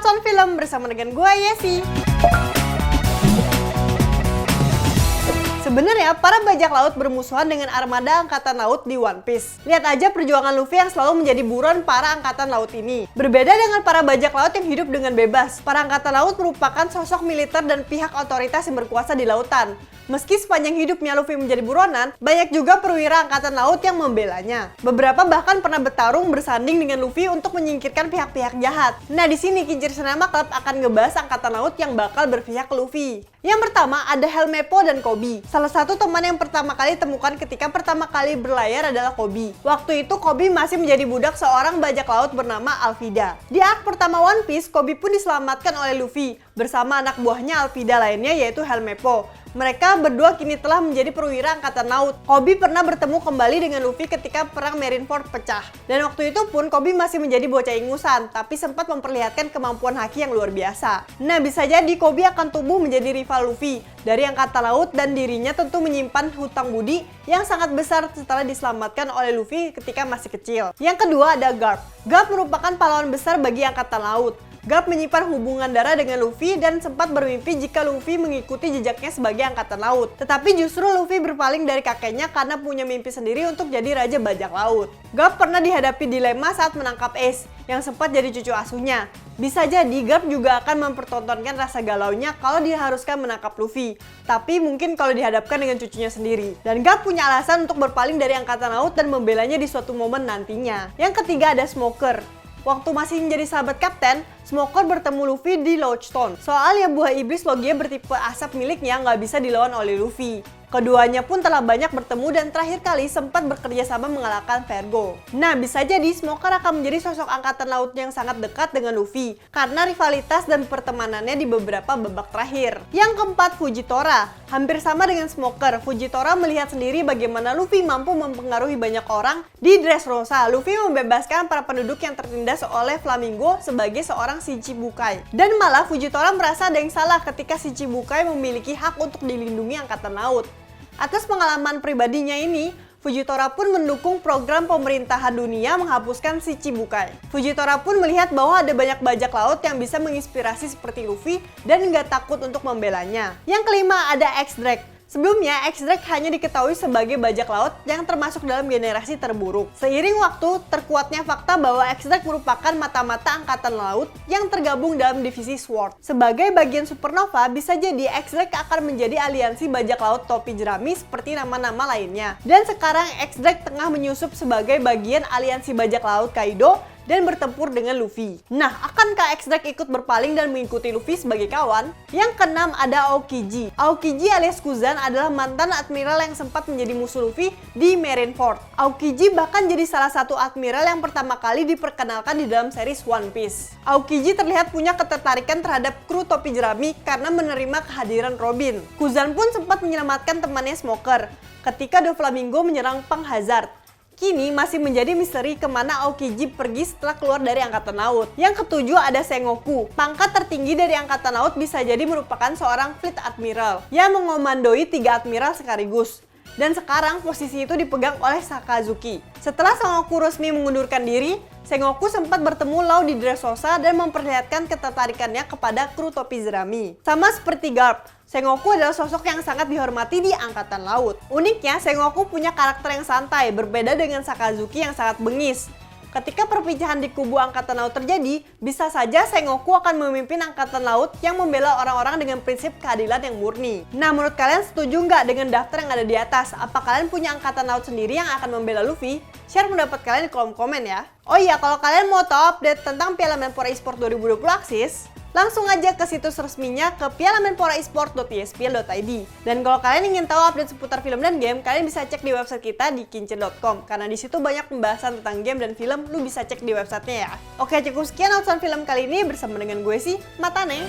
Nonton Film bersama dengan gue, Yesi. Sebenarnya, para bajak laut bermusuhan dengan armada angkatan laut di One Piece. Lihat aja perjuangan Luffy yang selalu menjadi buruan para angkatan laut ini. Berbeda dengan para bajak laut yang hidup dengan bebas, para angkatan laut merupakan sosok militer dan pihak otoritas yang berkuasa di lautan. Meski sepanjang hidupnya Luffy menjadi buronan, banyak juga perwira angkatan laut yang membelanya. Beberapa bahkan pernah bertarung bersanding dengan Luffy untuk menyingkirkan pihak-pihak jahat. Nah, di sini Kincir Senama Club akan ngebahas angkatan laut yang bakal berpihak ke Luffy. Yang pertama ada Helmeppo dan Koby. Salah satu teman yang pertama kali ditemukan ketika pertama kali berlayar adalah Koby. Waktu itu Koby masih menjadi budak seorang bajak laut bernama Alvida. Di arc pertama One Piece, Koby pun diselamatkan oleh Luffy bersama anak buahnya Alvida lainnya yaitu Helmeppo. Mereka berdua kini telah menjadi perwira angkatan laut. Koby pernah bertemu kembali dengan Luffy ketika perang Marineford pecah. Dan waktu itu pun Koby masih menjadi bocah ingusan, tapi sempat memperlihatkan kemampuan haki yang luar biasa. Nah, bisa jadi Koby akan tumbuh menjadi rival Luffy dari angkatan laut dan dirinya tentu menyimpan hutang budi yang sangat besar setelah diselamatkan oleh Luffy ketika masih kecil. Yang kedua ada Garp. Garp merupakan pahlawan besar bagi angkatan laut. Garp menyimpan hubungan darah dengan Luffy dan sempat bermimpi jika Luffy mengikuti jejaknya sebagai angkatan laut. Tetapi justru Luffy berpaling dari kakeknya karena punya mimpi sendiri untuk jadi raja bajak laut. Garp pernah dihadapi dilema saat menangkap Ace yang sempat jadi cucu asuhnya. Bisa jadi Garp juga akan mempertontonkan rasa galaunya kalau diharuskan menangkap Luffy. Tapi mungkin kalau dihadapkan dengan cucunya sendiri. Dan Garp punya alasan untuk berpaling dari angkatan laut dan membelanya di suatu momen nantinya. Yang ketiga ada Smoker. Waktu masih menjadi sahabat kapten, Smoker bertemu Luffy di Lodgestone. Soalnya buah iblis Logia bertipe asap miliknya nggak bisa dilawan oleh Luffy. Keduanya pun telah banyak bertemu dan terakhir kali sempat bekerja sama mengalahkan Vergo. Nah, bisa jadi Smoker akan menjadi sosok angkatan laut yang sangat dekat dengan Luffy karena rivalitas dan pertemanannya di beberapa babak terakhir. Yang keempat, Fujitora. Hampir sama dengan Smoker, Fujitora melihat sendiri bagaimana Luffy mampu mempengaruhi banyak orang di Dressrosa. Luffy membebaskan para penduduk yang tertindas oleh Flamingo sebagai seorang Shichibukai. Dan malah Fujitora merasa ada yang salah ketika Shichibukai memiliki hak untuk dilindungi angkatan laut. Atas pengalaman pribadinya ini, Fujitora pun mendukung program pemerintahan dunia menghapuskan Shichibukai. Fujitora pun melihat bahwa ada banyak bajak laut yang bisa menginspirasi seperti Luffy dan nggak takut untuk membelanya. Yang kelima ada X-Drake. Sebelumnya, X-Drake hanya diketahui sebagai bajak laut yang termasuk dalam generasi terburuk. Seiring waktu, terkuatnya fakta bahwa X-Drake merupakan mata-mata angkatan laut yang tergabung dalam divisi SWORD. Sebagai bagian supernova, bisa jadi X-Drake akan menjadi aliansi bajak laut topi jerami seperti nama-nama lainnya. Dan sekarang X-Drake tengah menyusup sebagai bagian aliansi bajak laut Kaido dan bertempur dengan Luffy. Nah, akankah X-Drake ikut berpaling dan mengikuti Luffy sebagai kawan? Yang keenam ada Aokiji. Aokiji alias Kuzan adalah mantan admiral yang sempat menjadi musuh Luffy di Marineford. Aokiji bahkan jadi salah satu admiral yang pertama kali diperkenalkan di dalam series One Piece. Aokiji terlihat punya ketertarikan terhadap kru topi jerami karena menerima kehadiran Robin. Kuzan pun sempat menyelamatkan temannya Smoker ketika Doflamingo menyerang Pang Hazard. Kini masih menjadi misteri kemana Aokiji pergi setelah keluar dari angkatan laut. Yang ketujuh ada Sengoku. Pangkat tertinggi dari angkatan laut bisa jadi merupakan seorang fleet admiral yang mengomandoi 3 admiral sekaligus. Dan sekarang posisi itu dipegang oleh Sakazuki. Setelah Sengoku resmi mengundurkan diri, Sengoku sempat bertemu Law di Dressrosa dan memperlihatkan ketertarikannya kepada kru topi jerami. Sama seperti Garp, Sengoku adalah sosok yang sangat dihormati di angkatan laut. Uniknya, Sengoku punya karakter yang santai, berbeda dengan Sakazuki yang sangat bengis. Ketika perpecahan di kubu angkatan laut terjadi, bisa saja Sengoku akan memimpin angkatan laut yang membela orang-orang dengan prinsip keadilan yang murni. Nah, menurut kalian setuju nggak dengan daftar yang ada di atas? Apa kalian punya angkatan laut sendiri yang akan membela Luffy? Share pendapat kalian di kolom komen ya. Oh iya, kalau kalian mau tahu update tentang Piala Menpora Esports 2020 Axis, langsung aja ke situs resminya ke pialamenporaesport.ispl.id. Dan kalau kalian ingin tahu update seputar film dan game, kalian bisa cek di website kita di kincir.com. Karena di situ banyak pembahasan tentang game dan film, lu bisa cek di websitenya ya. Oke, cukup sekian nonton film kali ini bersama dengan gue sih, Matane.